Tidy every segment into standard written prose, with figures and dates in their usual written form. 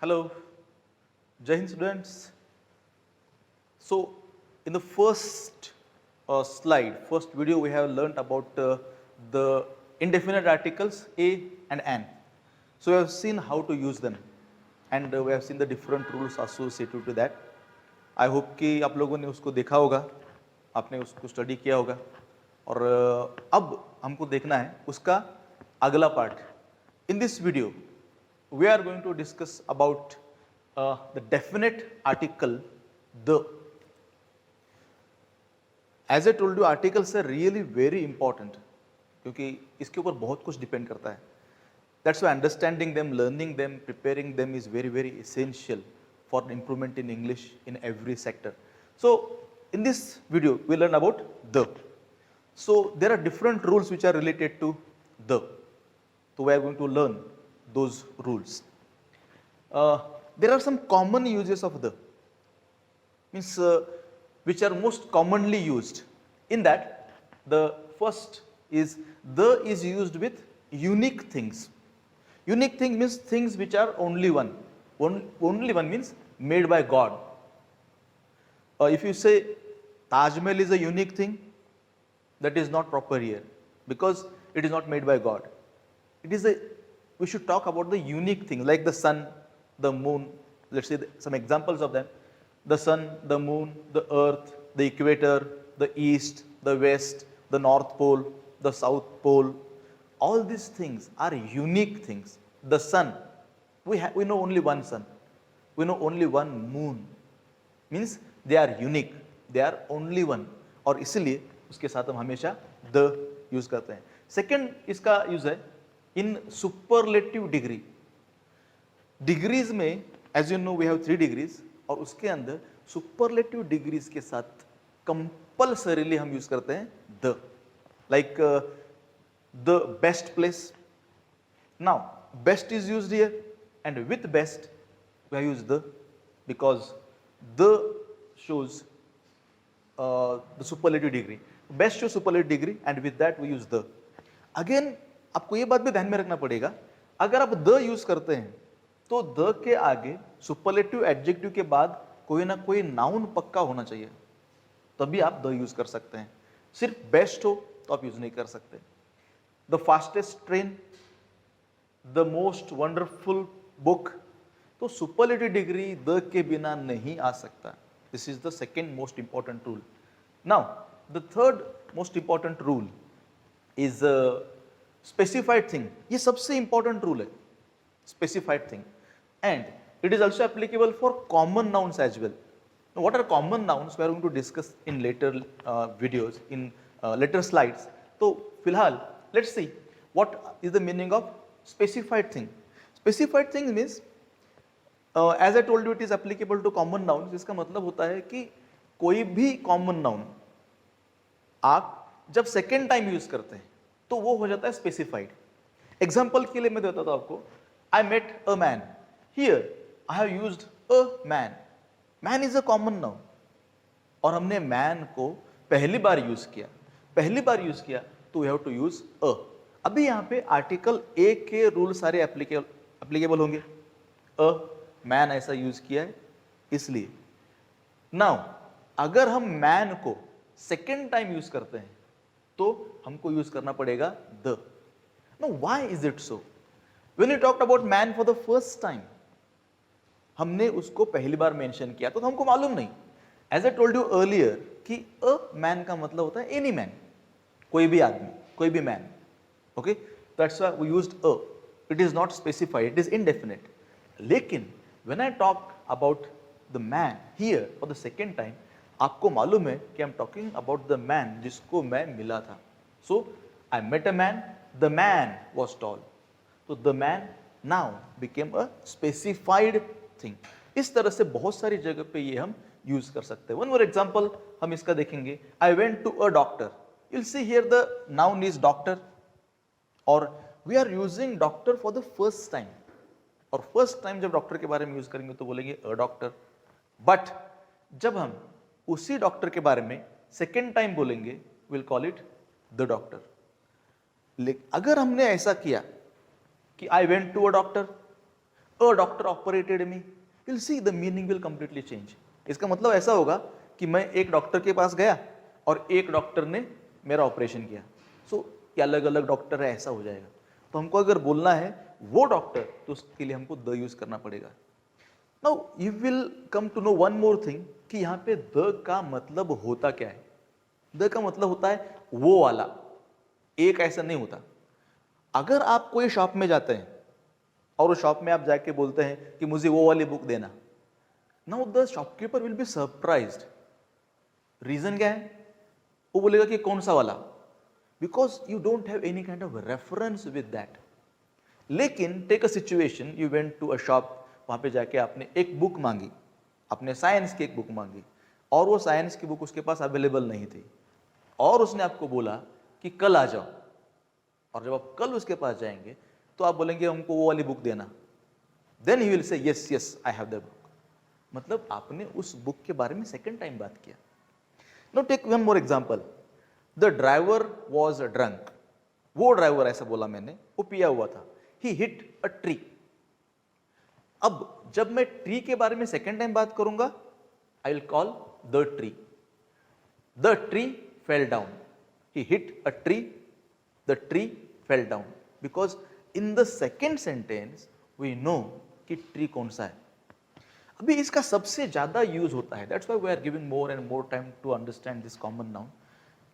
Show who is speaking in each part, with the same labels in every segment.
Speaker 1: Hello, Jai Hind students. So, in the first first video, we have learnt about the indefinite articles a and an. So, we have seen how to use them and we have seen the different rules associated to that. I hope कि आप लोगों ने उसको देखा होगा, आपने उसको study किया होगा और अब हमको देखना है उसका अगला part. In this video, we are going to discuss about the definite article the. As I told you, articles are really very important क्योंकि इसके ऊपर बहुत कुछ डिपेंड करता है. That's why understanding them, learning them, preparing them is very, very essential for improvement in English in every sector. So, in this video, we learn about the. So, there are different rules which are related to the. So, we are going to learn those rules. There are some common uses of the, means which are most commonly used. In that, the first is the is used with unique things. Unique thing means things which are only one. Only one means made by God. If you say Taj Mahal is a unique thing, that is not proper here because it is not made by God. It is we should talk about the unique things like the sun, the moon. Let's say some examples of them. The sun, the moon, the earth, the equator, the east, the west, the north pole, the south pole. All these things are unique things. The sun, we know only one sun. We know only one moon. Means they are unique. They are only one. और इसलिए उसके साथ हम हमेशा the use करते हैं. Second इसका use है in superlative degree. Degrees में, as you know, we have 3 degrees और उसके अंदर superlative degrees के साथ compulsorily हम use करते हैं the. Like the best place. Now, best is used here and with best we have used the because the shows the superlative degree. Best shows superlative degree and with that we use the. Again, आपको ये बात भी ध्यान में रखना पड़ेगा, अगर आप द यूज करते हैं तो द के आगे सुपरलेटिव एडजेक्टिव के बाद कोई ना कोई नाउन पक्का होना चाहिए, तभी आप द यूज कर सकते हैं. सिर्फ बेस्ट हो तो आप यूज नहीं कर सकते. The fastest train, the most wonderful book, तो सुपरलेटिव डिग्री द के बिना नहीं आ सकता. This is the second most important rule. Now the third most important rule is specified thing. ये सबसे important rule है, specified thing, and it is also applicable for common nouns as well. Now, what are common nouns? We are going to discuss in later videos, in later slides. तो फिलहाल let's see what is the meaning of specified thing. Specified thing means as I told you, it is applicable to common nouns. इसका मतलब होता है कि कोई भी common noun आप जब second time use करते हैं तो वो हो जाता है स्पेसिफाइड. एग्जाम्पल के लिए मैं देता हूं आपको. I met a man. Here I have used a man. Man is a common noun और हमने मैन को पहली बार यूज किया. पहली बार यूज किया तो we have to use a. अभी यहां पे आर्टिकल ए के रूल सारे एप्लीकेबल होंगे. अ मैन ऐसा यूज किया है इसलिए. नाउ अगर हम मैन को सेकेंड टाइम यूज करते हैं तो हमको यूज करना पड़ेगा the. Know why is it so? When you talked about man for the first time, हमने उसको पहली बार मेंशन किया तो हमको मालूम नहीं. As I told you earlier कि अ मैन का मतलब होता है एनी मैन, कोई भी आदमी, कोई भी man. Okay, that's why we used a. It is not specified, it is indefinite. लेकिन when I talk about the man here for the second time, आपको मालूम है कि I am talking about the man जिसको मैं मिला था. So I met a man, the man was tall. तो the man now became a specified thing. इस तरह से बहुत सारी जगह पे ये हम यूज कर सकते हैं. वन मोर एग्जांपल हम इसका देखेंगे. I went to a doctor. You will see here the noun is doctor और we are using doctor for the first time. और फर्स्ट टाइम जब डॉक्टर के बारे में यूज करेंगे तो बोलेंगे अ डॉक्टर. बट जब हम उसी डॉक्टर के बारे में सेकेंड टाइम बोलेंगे will call it the doctor. लेकिन अगर हमने ऐसा किया कि I went to a doctor a doctor operated me, you'll see the meaning will completely change. इसका मतलब ऐसा होगा कि मैं एक डॉक्टर के पास गया और एक डॉक्टर ने मेरा ऑपरेशन किया, सो ये अलग अलग डॉक्टर है, ऐसा हो जाएगा। तो हमको अगर बोलना है वो डॉक्टर, तो उसके लिए हमको द यूज करना पड़ेगा। Now you will come to know one more thing कि यहाँ पे द का मतलब होता क्या है। द का मतलब होता है वो वाला, एक ऐसा नहीं होता। अगर आप कोई शॉप में जाते हैं और उस शॉप में आप जाके बोलते हैं कि मुझे वो वाली बुक देना, now the shopkeeper will be surprised. Reason क्या है? वो बोलेगा कि कौन सा वाला, because you don't have any kind of reference with that. लेकिन take a situation, you went to a shop, वहां पे जाके आपने एक बुक मांगी, आपने साइंस की एक बुक मांगी, और वो साइंस की बुक उसके पास अवेलेबल नहीं थी, और उसने आपको बोला कि कल आ जाओ। और जब आप कल उसके पास जाएंगे तो आप बोलेंगे हमको वो वाली बुक देना, then he will say yes yes I have the book. मतलब आपने उस बुक के बारे में सेकंड टाइम बात किया। Now take one more example, the driver was drunk. वो ड्राइवर, ऐसा बोला मैंने, वो पिया हुआ था। He hit a tree. अब जब मैं ट्री के बारे में सेकंड टाइम बात करूंगा, I will call the tree. The tree fell down. He hit a tree, the tree fell down, because in the second sentence we know कि tree कौन सा है। अभी इसका सबसे ज्यादा यूज होता है, that's why we are giving more and more time to understand this common noun.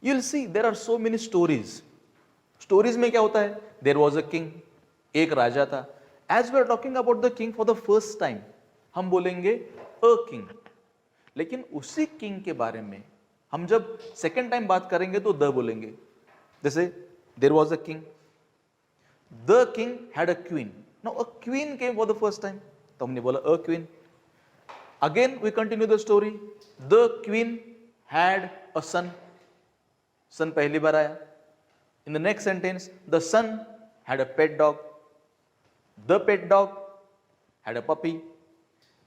Speaker 1: You will see there are so many stories. Stories में क्या होता है? देयर वाज अ किंग, एक राजा था। As we are talking about the king for the first time, हम बोलेंगे a king. लेकिन उसी किंग के बारे में हम जब सेकेंड टाइम बात करेंगे तो द बोलेंगे। जैसे there was a king, the king had a queen. Now a queen came for the first time, तो हमने बोला a queen. Again we continue the story. The queen had a son. Son पहली बार आया. In the next sentence, the son had a pet dog. The pet dog had a puppy.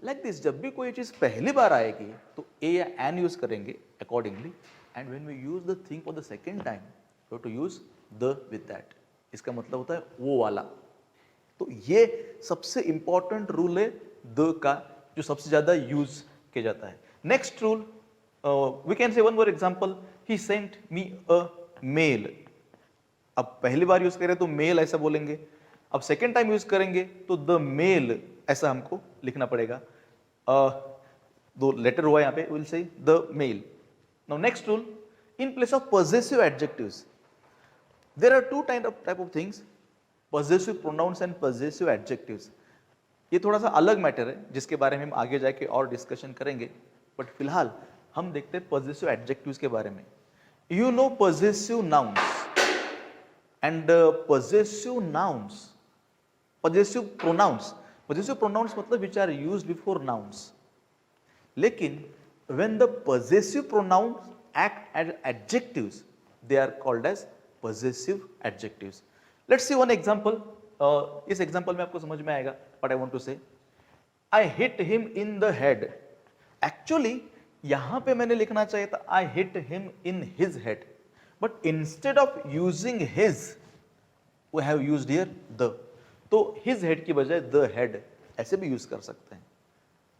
Speaker 1: Like this, जब भी कोई चीज पहली बार आएगी तो a या an यूज करेंगे accordingly. And when we use the thing for the second time, we have to use the with that. इसका मतलब होता है वो वाला। तो ये सबसे इंपॉर्टेंट रूल है द का, जो सबसे ज्यादा यूज किया जाता है। Next rule, we can say one more example, he sent me a mail. अब पहली बार यूज करें तो मेल ऐसा बोलेंगे, अब सेकेंड टाइम यूज करेंगे तो द मेल ऐसा हमको लिखना पड़ेगा। दो लेटर हुआ यहाँ पे, will say the mail. Now next rule, in place of possessive adjectives, there are two type of things, possessive pronouns and possessive adjectives. ये थोड़ा सा अलग मैटर है जिसके बारे में हम आगे जाके और डिस्कशन करेंगे, बट फिलहाल हम देखते हैं possessive adjectives के बारे में। You know possessive nouns and possessive nouns, possessive pronouns मतलब which are used before nouns. लेकिन when the possessive pronouns act as adjectives, they are called as possessive adjectives. Let's see one example. इस example में आपको समझ में आएगा what I want to say. I hit him in the head. Actually यहाँ पे मैंने लिखना चाहिए था I hit him in his head, but instead of using his, we have used here the. तो his head की बजाय the head ऐसे भी यूज कर सकते हैं।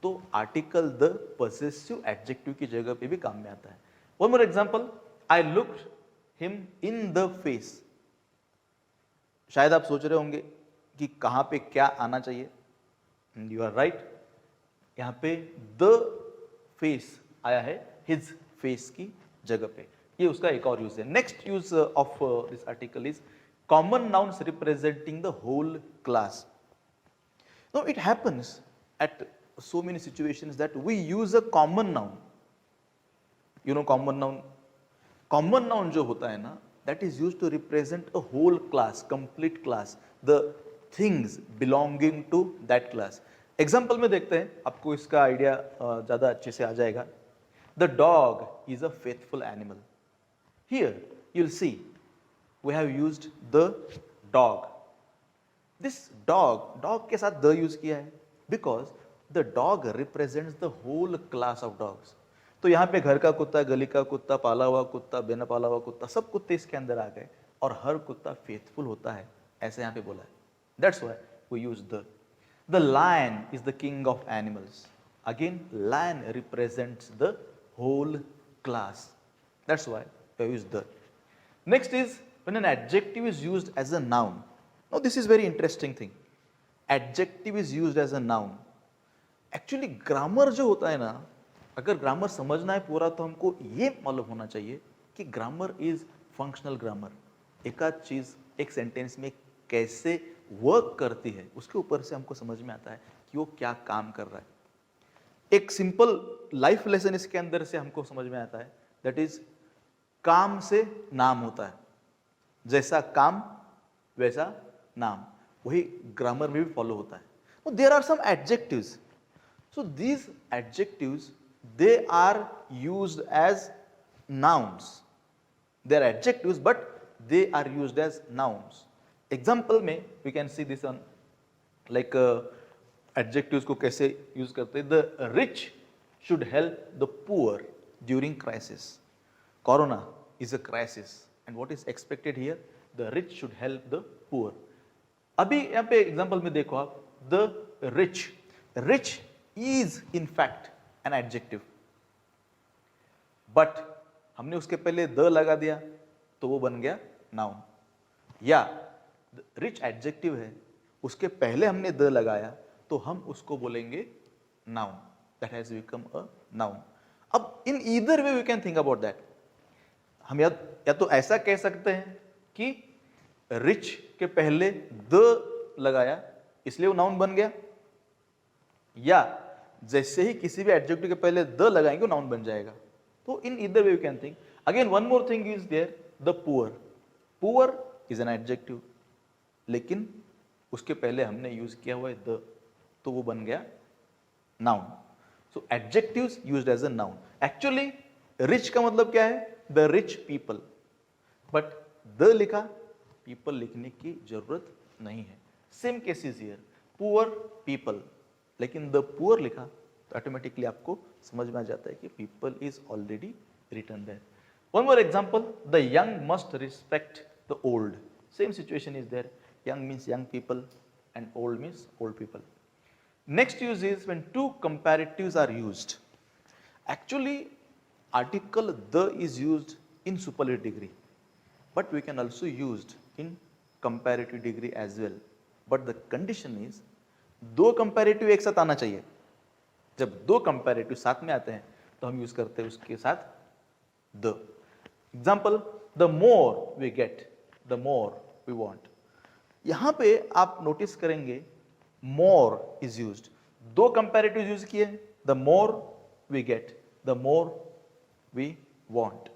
Speaker 1: तो आर्टिकल the possessive adjective की जगह पे भी काम में आता है। One more example, I looked him in the face. शायद आप सोच रहे होंगे कि कहां पे क्या आना चाहिए। यू आर राइट, यहां पे द फेस आया है हिज फेस की जगह पे, ये उसका एक और यूज है। Next use of this article is common nouns representing the whole class. No it happens at so many situations that we use a common noun. You know common noun? Common noun जो होता है ना, that is used to represent a whole class, complete class, the things belonging to that class. Example में देखते हैं, आपको इसका idea ज़्यादा अच्छे से आ जाएगा। The dog is a faithful animal. Here you'll see we have used the dog. This dog के साथ the use किया है because the dog represents the whole class of dogs. तो यहाँ पे घर का कुत्ता, गली का कुत्ता, पाला हुआ कुत्ता, बिना पाला हुआ कुत्ता, सब कुत्ते इसके अंदर आ गए, और हर कुत्ता फेथफुल होता है, ऐसे यहाँ पे बोला है। That's why we use the. The lion is the king of animals. Again, lion represents the whole class. That's why we use the. Next is when an adjective is used as a noun. Now this is very interesting thing. Adjective is used as a noun. Actually grammar जो होता है ना, अगर grammar समझना है पूरा तो हमको ये मालूम होना चाहिए कि ग्रामर इज फंक्शनल ग्रामर. एक आध चीज एक सेंटेंस में कैसे वर्क करती है उसके ऊपर से हमको समझ में आता है कि वो क्या काम कर रहा है. एक सिंपल लाइफ लेसन इसके अंदर से हमको समझ में आता है, दैट इज काम से नाम होता है. जैसा काम वैसा नाम, वही ग्रामर में भी फॉलो होता है. There are some adjectives. So these adjectives they are used as nouns. They are adjectives but they are used as nouns. Example में we can see this on like adjectives को कैसे use करते हैं. The rich should help the poor during crisis. Corona is a crisis and what is expected here, the rich should help the poor. अभी यहाँ पे example में देखो आप, the rich is in fact an adjective but हमने उसके पहले the लगा दिया तो वो बन गया noun. या rich adjective है, उसके पहले हमने the लगाया तो हम उसको बोलेंगे noun. That has become a noun. अब in either way we can think about that. हम या तो ऐसा कह सकते हैं कि रिच के पहले द लगाया इसलिए वो नाउन बन गया, या जैसे ही किसी भी एडजेक्टिव के पहले द लगाएंगे वो नाउन बन जाएगा. तो in either way you can think. Again one more thing is there, the poor. Poor is an adjective लेकिन उसके पहले हमने यूज किया हुआ है द, तो वो बन गया noun. So adjectives used as a noun. Actually rich का मतलब क्या है, the rich people, but the लिखा, पीपल लिखने की जरूरत नहीं है. Same case is here, poor people, लेकिन द पुअर लिखा तो ऑटोमेटिकली आपको समझ में आ जाता है कि people is already written there. One more example, the young must respect the old. Same situation is there. Young means young people and old means old people. Next use is when two comparatives are used. Actually article the is used in superlative degree but we can also used in comparative degree as well, but the condition is दो comparative एक साथ आना चाहिए. जब दो comparative साथ में आते हैं तो हम यूज करते हैं उसके साथ the. example, the more we get the more we want. यहां पे आप नोटिस करेंगे more is used. दो comparative यूज किए, the more we get the more we want.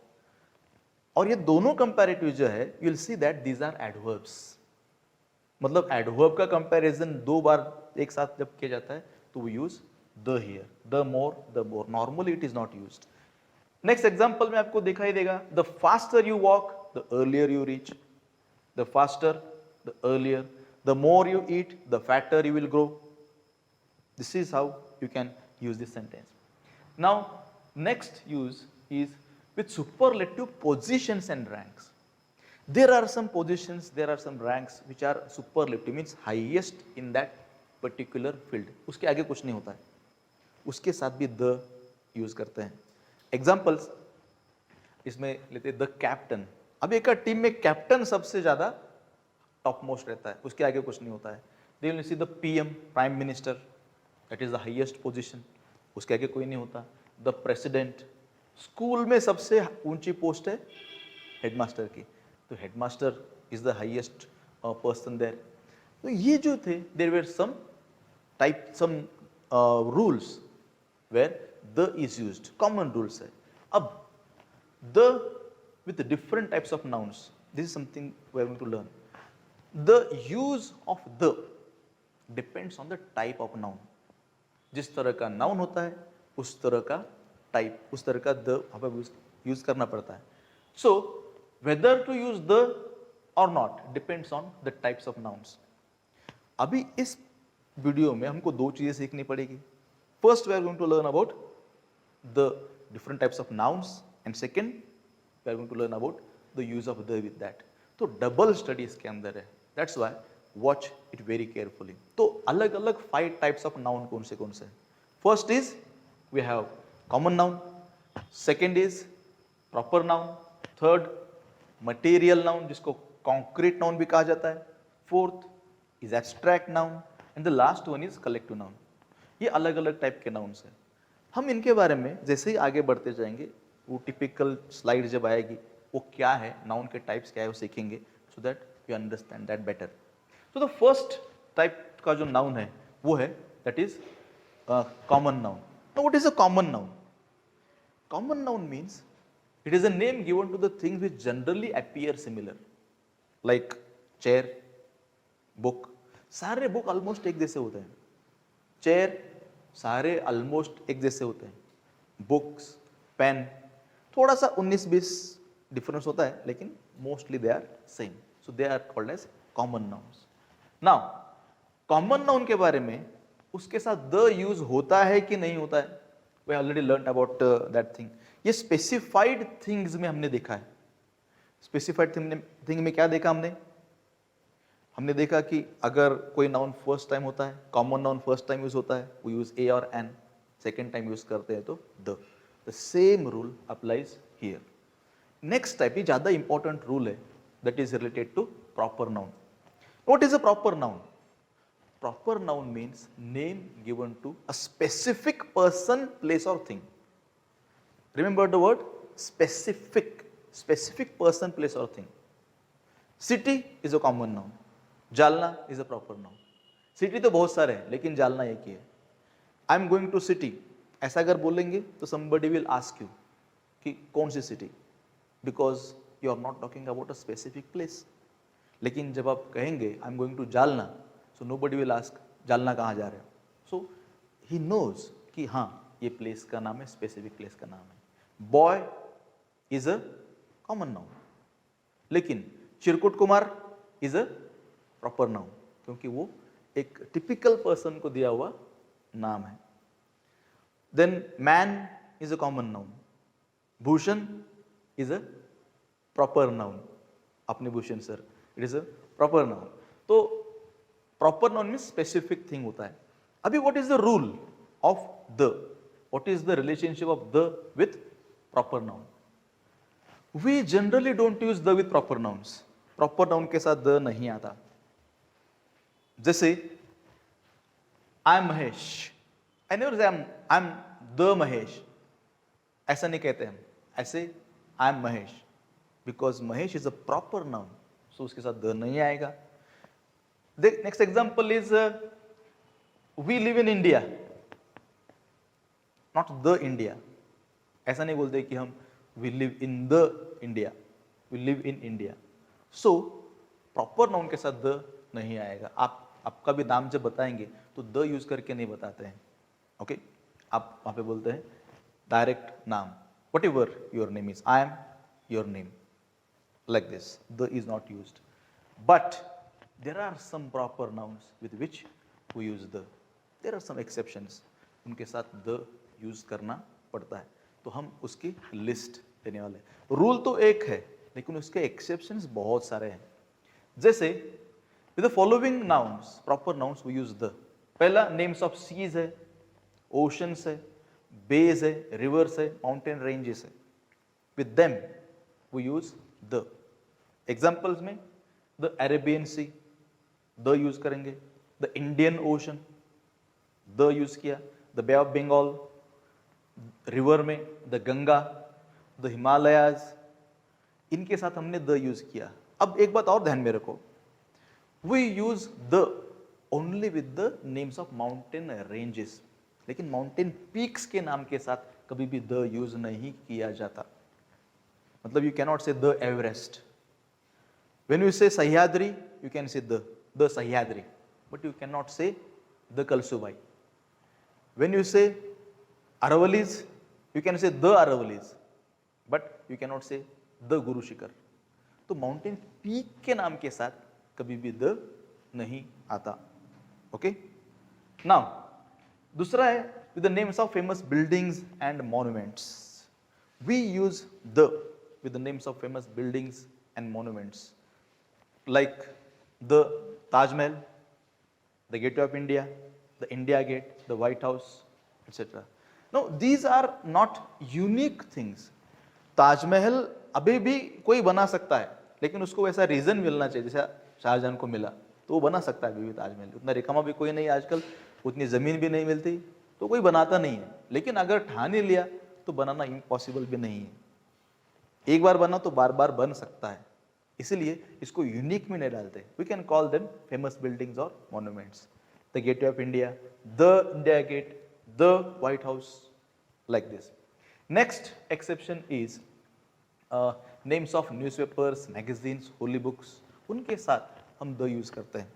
Speaker 1: और ये दोनों कंपैरेटिव जो है, you will see that these are adverbs. मतलब adverb का कंपैरिजन दो बार एक साथ जब किया जाता है तो we use the here. The more, the more. Normally it is not used. Next example में आपको दिखाई देगा, the faster you walk, the earlier you reach. The faster, the earlier. The more you eat, the fatter you will grow. This is how you can use this sentence. Now, next use is with superlative positions and ranks. There are some positions, there are some ranks which are superlative, means highest in that particular field. उसके आगे कुछ नहीं होता है, उसके साथ भी the use करते हैं. Examples इसमें लेते हैं, the captain. अब एक टीम में कैप्टन सबसे ज्यादा टॉप मोस्ट रहता है, उसके आगे कुछ नहीं होता है. They will see the PM, Prime Minister, that is the highest position, उसके आगे कोई नहीं होता. The President, स्कूल में सबसे ऊंची पोस्ट है हेडमास्टर की, तो headmaster is the highest person there. तो ये जो थे, there were some rules where the is used, common rules है. अब the with different types of nouns, this is something we are going to learn. The use of the depends on the type of noun. जिस तरह का noun होता है उस तरह का टाइप, उस तरह का द हमें यूज करना पड़ता है. So whether to use the और not depends on the types of nouns. अभी इस वीडियो में हमको दो चीजें सीखनी पड़ेगी. First we are going to learn about the different types of nouns and second we are going to learn about the use of the with that. तो double study इसके अंदर है. That's why watch it very carefully. तो अलग अलग 5 types of noun कौन से हैं? First is we have common noun, second is proper noun, third material noun जिसको कॉन्क्रीट नाउन भी कहा जाता है, fourth is abstract noun and the last one is collective noun. ये अलग अलग टाइप के नाउन्स हैं। हम इनके बारे में जैसे ही आगे बढ़ते जाएंगे, वो टिपिकल स्लाइड जब आएगी वो क्या है, नाउन के टाइप्स क्या है वो सीखेंगे, so that you understand that better. तो द फर्स्ट टाइप का जो नाउन है वो है that is common noun. Now what is a common noun? Common noun means it is a name given to the things which generally appear similar, like chair, book. सारे book almost एक जैसे होते हैं, chair सारे almost एक जैसे होते हैं, बुक्स, पेन थोड़ा सा 19-20 डिफरेंस होता है, लेकिन mostly they are same, so they are called as common nouns. Now common noun के बारे में उसके साथ द यूज होता है कि नहीं होता है, we already learn about that thing. ये स्पेसिफाइड थिंग्स में हमने देखा है। स्पेसिफाइड थिंग में क्या देखा हमने? हमने देखा कि अगर कोई नाउन फर्स्ट टाइम होता है, common noun first time use होता है, वो यूज ए और एन, सेकेंड टाइम यूज करते हैं तो the same rule applies here. Next type, ये ज्यादा इंपॉर्टेंट रूल है, that is related to proper noun. What is a proper noun? Proper noun means name given to a specific person, place or thing. Remember the word specific, specific person, place or thing. City is a common noun. Jalna is a proper noun. City तो बहुत सारे हैं, लेकिन जालना एक ही है। I am going to city, ऐसा अगर बोलेंगे तो somebody will ask you कि कौन सी city, because you are not talking about a specific place. लेकिन जब आप कहेंगे I am going to Jalna, so nobody will ask Jalna कहाँ जा रहे हो, so he knows कि हाँ ये प्लेस का नाम है, स्पेसिफिक प्लेस का नाम है। Boy is a common noun, लेकिन Chirkut Kumar is a proper noun, क्योंकि वो एक टिपिकल पर्सन को दिया हुआ नाम है। Then man is a common noun, Bhushan is a proper noun, अपने Bhushan sir, it is a proper noun. तो proper noun means specific thing होता है। अभी what is the rule of the, what is the relationship of the with proper noun? We generally don't use the with proper nouns. Proper noun के साथ the नहीं आता। जैसे I am Mahesh, I never say I am the Mahesh, ऐसा नहीं कहते हम, ऐसे I am Mahesh, because Mahesh is a proper noun, so उसके साथ द नहीं आएगा। The next example is we live in India, not the India. ऐसा नहीं बोलते कि हम we live in the India, we live in India. So proper noun के साथ the नहीं आएगा। आपका भी नाम जब बताएंगे तो the यूज करके नहीं बताते हैं, ओके? आप वहाँ पे बोलते हैं डायरेक्ट नाम, whatever your name is, I am your name, like this. The is not used, but there are some proper nouns with which we use the. There are some exceptions, उनके साथ the use करना पड़ता है, तो हम उसकी list देने वाले हैं। रूल तो एक है, लेकिन उसके एक्सेप्शंस बहुत सारे हैं। जैसे with the following nouns, proper nouns we use the. पहला names of seas है, oceans है, bays है, rivers है, mountain ranges है। With them we use the. Examples में the Arabian Sea, the use करेंगे, the Indian ocean, the use किया, the bay of Bengal, river में द गंगा, द हिमालयाज, इनके साथ हमने द यूज किया। अब एक बात और ध्यान में रखो, we use the only with the names of mountain ranges, लेकिन माउंटेन पीक्स के नाम के साथ कभी भी द यूज नहीं किया जाता। मतलब you cannot say the Everest, when you say Sahyadri you can say the Sahyadri, but you cannot say the Kalsubai. When you say Aravalis, you can say the Aravalis, but you cannot say the Guru Shikhar. तो mountain peak के नाम के साथ कभी भी the नहीं आता, okay? Now दूसरा है with the names of famous buildings and monuments. We use the with the names of famous buildings and monuments, like the Taj Mahal, the Gateway of India, the India Gate, the White House, etc. Now these are not unique things. Taj Mahal अभी भी कोई बना सकता है, लेकिन उसको वैसा reason मिलना चाहिए जैसा शाहजहां को मिला, तो वो बना सकता है अभी भी ताजमहल। उतना रिकामा भी कोई नहीं आजकल, उतनी जमीन भी नहीं मिलती, तो कोई बनाता नहीं है। लेकिन अगर ठान ही लिया तो बनाना इम्पॉसिबल भी नहीं है। एक बार बना तो बार बार बन सकता है, इसलिए इसको यूनिक में नहीं डालते। We can call them famous buildings और monuments, the gateway of India, the India gate, the white house, like this. Next exception is names of newspapers, magazines, holy books, उनके साथ हम द यूज करते हैं।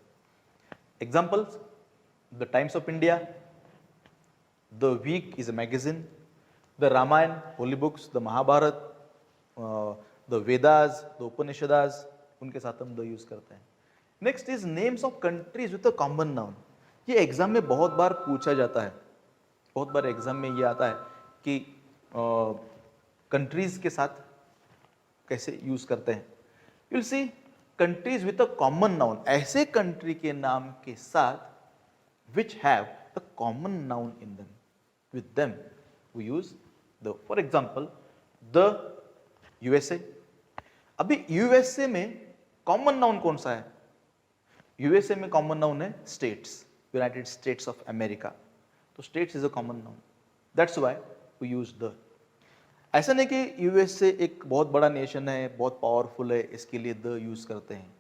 Speaker 1: Examples, the times of India, the week is a magazine, the Ramayana, holy books, the Mahabharata, the Vedas, the Upanishads, उनके साथ हम the use करते हैं। Next is names of countries with a common noun. ये एग्जाम में बहुत बार पूछा जाता है, बहुत बार एग्जाम में ये आता है कि कंट्रीज के साथ कैसे यूज करते हैं। You will see countries with a common noun, ऐसे कंट्री के नाम के साथ which have a common noun in them, with them we use the. For example the USA. अभी यूएसए में कॉमन नाउन कौन सा है? यूएसए में कॉमन नाउन है states, united states of America, तो states is a common noun, that's why we use the. ऐसा नहीं कि यूएसए एक बहुत बड़ा नेशन है, बहुत पावरफुल है, इसके लिए द यूज करते हैं,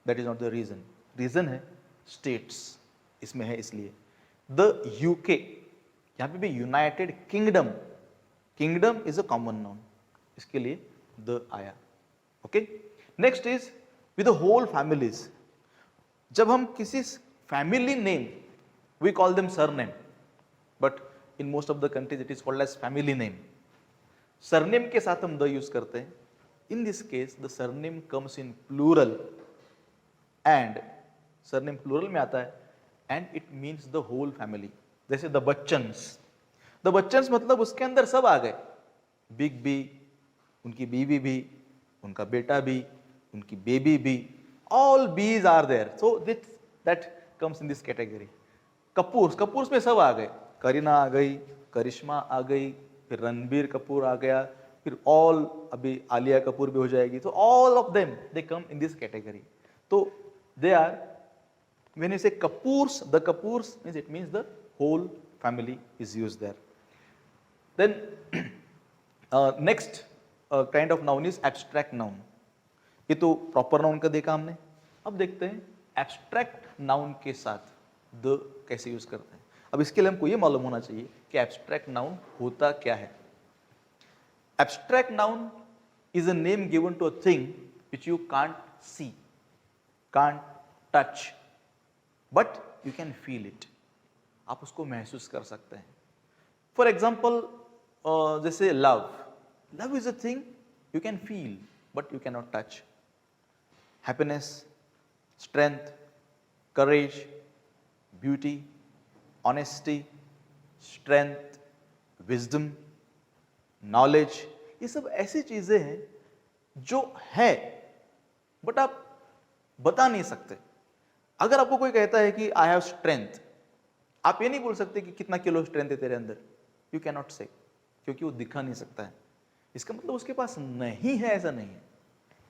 Speaker 1: that is not the reason. Reason है स्टेट्स इसमें है, इसलिए। द यूके, यहां पे भी United Kingdom, kingdom is a common noun, इसके लिए द आया। Okay, next is with whole families. जब हम किसी family name, we call them surname, but in most of the countries it is called as family name. Surname के साथ हम the use करते हैं। In this case the surname comes in plural, and surname plural में आता है, and it means the whole family. जैसे the Bachchans, the Bachchans मतलब उसके अंदर सब आ गए, बिग बी, उनकी बीवी भी, उनका बेटा भी, उनकी बेबी भी, all bees are there, so that comes in this category. Kapoors, Kapoors में सब आ गए, करीना आ गई, करिश्मा आ गई, फिर रणबीर कपूर आ गया, फिर ऑल, अभी आलिया कपूर भी हो जाएगी, तो all of them they come in this category. तो they are, when you say Kapoors, the Kapoors means it means the whole family is used there. Then next kind of noun is abstract noun. ये तो proper noun का देखा हमने, अब देखते हैं abstract noun के साथ द कैसे यूज करते हैं। अब इसके लिए हमको ये मालूम होना चाहिए कि एब्स्ट्रैक्ट नाउन होता क्या है। Abstract noun is a name given to a thing which you can't see, can't touch, but you can feel it. आप उसको महसूस कर सकते हैं। फॉर एग्जाम्पल जैसे love, love is a thing you can feel but you cannot touch. Happiness, strength, courage, beauty, honesty, strength, wisdom, knowledge, ये सब ऐसी चीजें हैं जो है बट आप बता नहीं सकते। अगर आपको कोई कहता है कि आई हैव स्ट्रेंथ, आप ये नहीं बोल सकते कि कितना किलो स्ट्रेंथ है तेरे अंदर, यू कैन नॉट से, क्योंकि वो दिखा नहीं सकता है। इसका मतलब उसके पास नहीं है ऐसा नहीं है,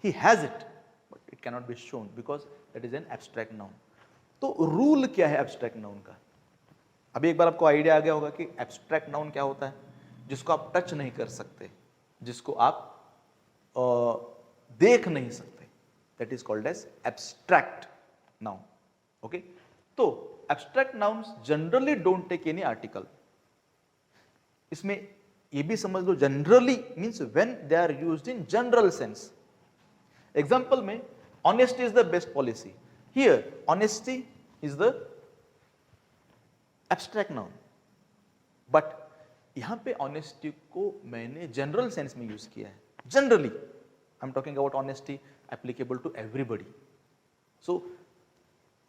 Speaker 1: he has it but it cannot be shown because that is an abstract noun. तो रूल क्या है एब्स्ट्रैक्ट नाउन का? अभी एक बार आपको आइडिया आ गया होगा कि एब्स्ट्रैक्ट नाउन क्या होता है, जिसको आप टच नहीं कर सकते, जिसको आप देख नहीं सकते, that is called as abstract noun. Okay, तो abstract nouns generally don't take any article. इसमें ये भी समझ लो, generally means when they are used in general sense. Example में honesty is the best policy, here honesty is the abstract noun, but यहां पे honesty को मैंने जनरल सेंस में यूज किया है। Generally I am talking about honesty applicable to everybody. So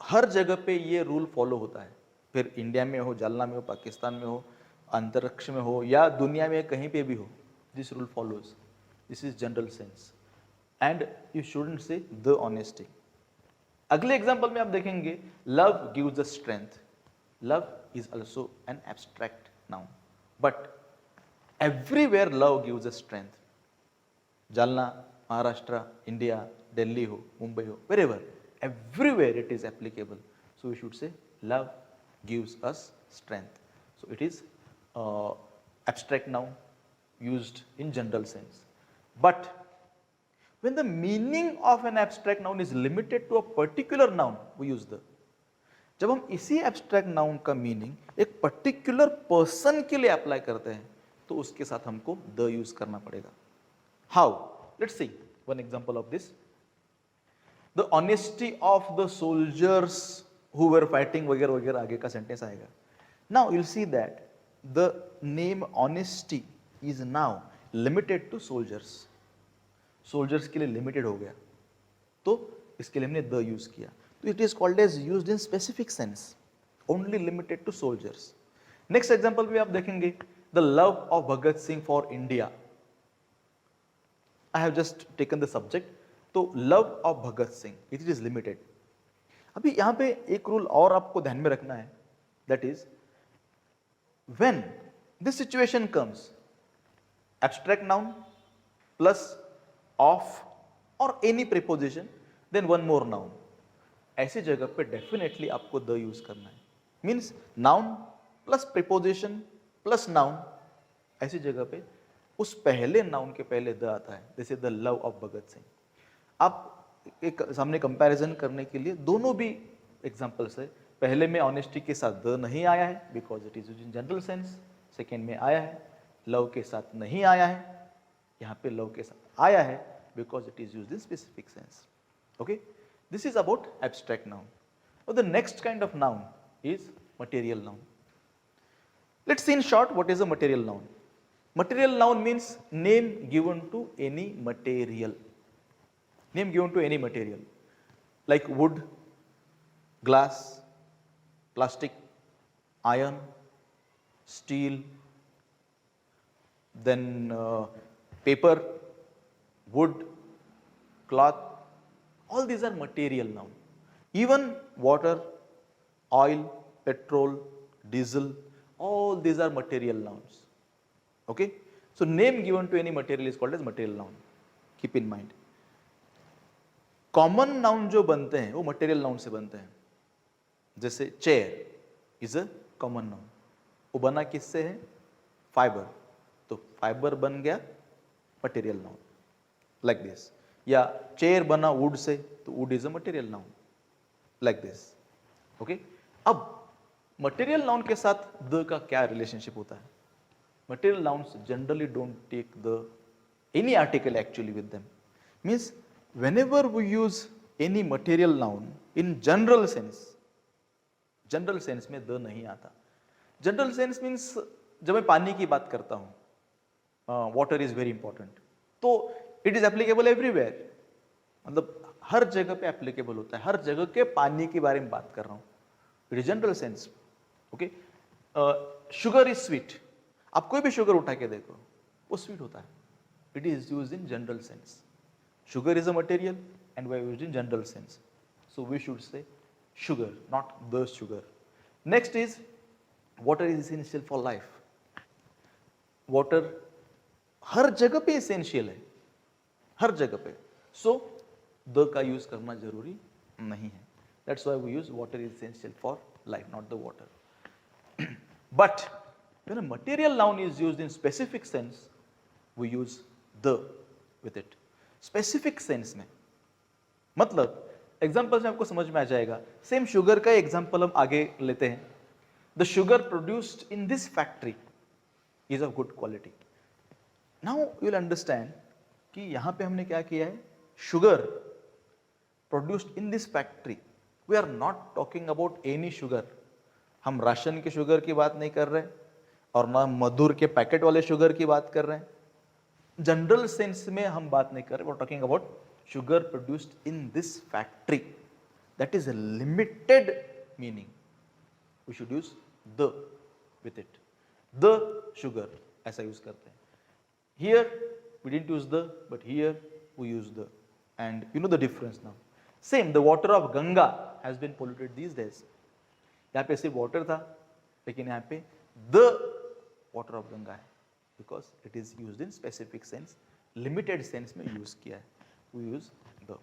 Speaker 1: हर जगह पे ये रूल फॉलो होता है, फिर इंडिया में हो, जालना में हो, पाकिस्तान में हो, अंतरिक्ष में हो, या दुनिया में कहीं पे भी हो, this rule follows, this is general sense, and you shouldn't से द ऑनेस्टी। अगले एग्जाम्पल में आप देखेंगे love gives the strength. Love is also an abstract noun, but everywhere love gives the strength. Jalna, Maharashtra, India, Delhi हो, मुंबई हो, wherever, everywhere it is applicable. So we should say love gives us strength. So it is abstract noun used in general sense. But when the meaning of an abstract noun is limited to a particular noun, we use the. जब हम इसी abstract noun का meaning एक particular person के लिए apply करते हैं तो उसके साथ हमको द यूज करना पड़ेगा. How? Let's see one example of this. The honesty of the soldiers who were fighting वगैरह वगैरह आगे का सेंटेंस आएगा. Now you'll see that the name honesty is now limited to soldiers. Soldiers के लिए limited हो गया, तो इसके लिए हमने the use किया. तो it is called as used in specific sense, only limited to soldiers. Next example भी आप देखेंगे the love of Bhagat Singh for India. I have just taken the subject. तो love of Bhagat Singh it is limited. अभी यहां पे एक rule और आपको ध्यान में रखना है, that is when this situation comes abstract noun plus of और any preposition then one more noun, ऐसी जगह पे डेफिनेटली आपको द यूज करना है. Means noun plus preposition plus noun, ऐसी जगह पे उस पहले नाउन के पहले द आता है. This is the love of Bhagat Singh. आप एक सामने कंपैरिजन करने के लिए दोनों भी एग्जांपल्स है. पहले में ऑनेस्टी के साथ द नहीं आया है because it is used in general sense. Second में आया है, लव के साथ नहीं आया है, यहाँ पे लव के साथ आया है because it is used in specific sense. Okay, this is about abstract noun. और the next kind of noun is material noun. Let's see in short what is a material noun. Material noun means name given to any material. Name given to any material like wood, glass, plastic, iron, steel, then paper, wood, cloth, all these are material noun. Even water, oil, petrol, diesel, all these are material nouns. Okay, so name given to any material is called as material noun. Keep in mind. Common noun जो बनते हैं वो material noun से बनते हैं. जैसे chair is a common noun. वो बना किससे है? फाइबर. तो फाइबर बन गया मटेरियल नाउन लाइक दिस. या चेयर बना वुड से तो wood is a material noun like this. Okay, अब मटेरियल नाउन के साथ द का क्या रिलेशनशिप होता है? Material nouns generally don't take the any article actually with them. Means whenever we use any material noun in general sense में the नहीं आता. जनरल सेंस मीन्स जब मैं पानी की बात करता हूं, वाटर इज वेरी इंपॉर्टेंट, तो इट इज एप्लीकेबल एवरीवेयर. मतलब हर जगह पे एप्लीकेबल होता है. हर जगह के पानी के बारे में बात कर रहा हूं. It is general sense. Okay, sugar is sweet. आप कोई भी शुगर उठा के देखो वो स्वीट होता है. It is used in general sense. Sugar is a material and we are used in general sense. So we should say sugar, not the sugar. Next is water is essential for life. Water हर जगह पे essential है, हर जगह पे. So the का use करना जरूरी नहीं है. That's why we use water is essential for life, not the water. But when a material noun is used in specific sense, we use the with it. Specific sense में मतलब example से आपको समझ में आ जाएगा. सेम शुगर का example हम आगे लेते हैं. The sugar produced in this factory is of good quality. Now you will understand कि यहां पे हमने क्या किया है. Sugar produced in this factory. We are not talking about any sugar. हम राशन के शुगर की बात नहीं कर रहे और ना मधुर के पैकेट वाले शुगर की बात कर रहे हैं. जनरल सेंस में हम बात नहीं कर रहे. We are talking about sugar produced in this factory. That is a limited meaning. We should use the with it. The sugar ऐसा यूज करते हैं. Here we didn't use the, but here we use the. And you know the difference now. Same the water of Ganga has been polluted these days. यहाँ पे सिर्फ water था, लेकिन यहाँ पे द वाटर ऑफ गंगा है, because it is used in specific sense, limited sense में use किया है, we use the.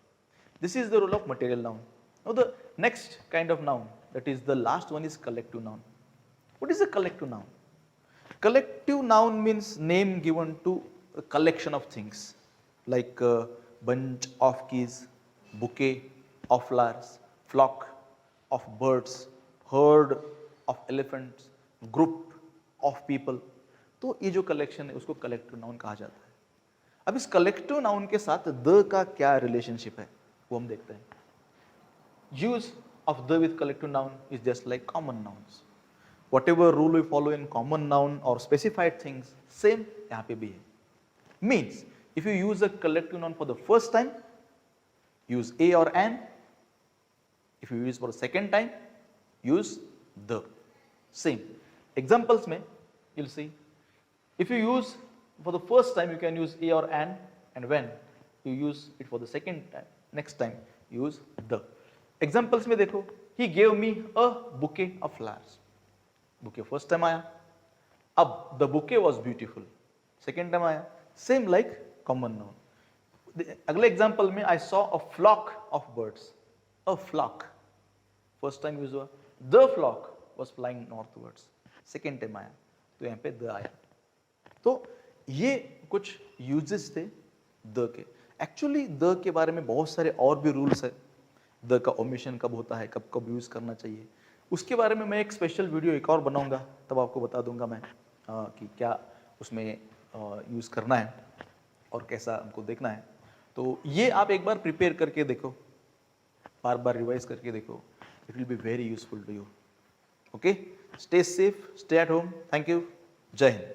Speaker 1: This is the role of material noun. Now the next kind of noun, that is the last one, is collective noun. What is a collective noun? Collective noun means name given to a collection of things, like a bunch of keys, bouquet of flowers, flock of birds, herd of elephants, group of people. तो ये जो collection है उसको collective noun कहा जाता है। अब इस collective noun के साथ the का क्या relationship है वो हम देखते हैं। Use of the with collective noun is just like common nouns. Whatever rule we follow in common noun or specified things, same यहाँ पे भी है. Means if you use a collective noun for the first time, use a or an. If you use for the second time, use the. Same. Examples में you'll see. If you use for the first time, you can use a or an, and when you use it for the second time, next time use the. Examples में देखो, he gave me a bouquet of flowers. Bouquet first time आया, अब the bouquet was beautiful. Second time आया, same like common noun. अगले example में I saw a flock of birds. A flock. First time use हुआ, the flock was flying northwards. Second time आया, तो यहाँ पे the आया. तो ये कुछ uses थे the के. Actually the के बारे में बहुत सारे और भी rules है. द का ओमिशन कब होता है, कब कब यूज़ करना चाहिए, उसके बारे में मैं एक स्पेशल वीडियो एक और बनाऊंगा, तब आपको बता दूंगा मैं कि क्या उसमें यूज़ करना है और कैसा हमको देखना है। तो ये आप एक बार प्रिपेयर करके देखो, बार बार रिवाइज करके देखो, it will be very useful to you. Okay, stay safe, stay at home. Thank you, जय हिंद।